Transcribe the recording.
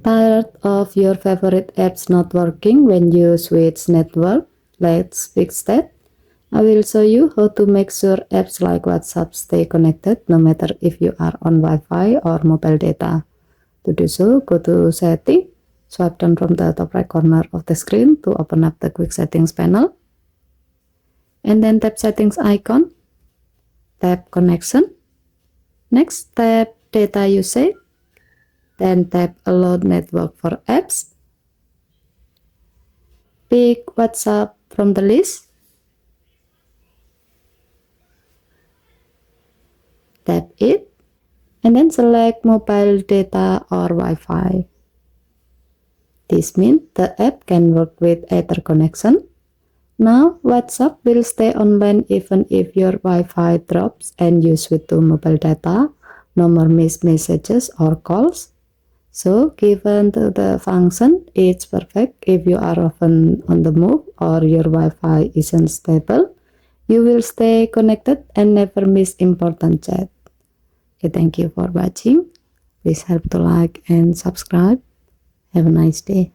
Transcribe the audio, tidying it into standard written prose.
Tired of your favorite apps not working when you switch network? Let's fix that. I will show you how to make sure apps like WhatsApp stay connected no matter if you are on Wi-Fi or mobile data. To do so, go to Setting, swipe down from the top right corner of the screen to open up the Quick Settings panel, and then tap Settings icon, tap Connection, next tap Data Usage, then tap Allow Network for Apps, pick WhatsApp from the list, tap it, and then select mobile data or Wi-Fi. This means the app can work with either connection. Now WhatsApp will stay online even if your Wi-Fi drops and you switch to mobile data. No more missed messages or calls. So given the function, it's perfect if you are often on the move or your Wi-Fi isn't stable. You will stay connected and never miss important chat. Okay, thank you for watching. Please help to like and subscribe. Have a nice day.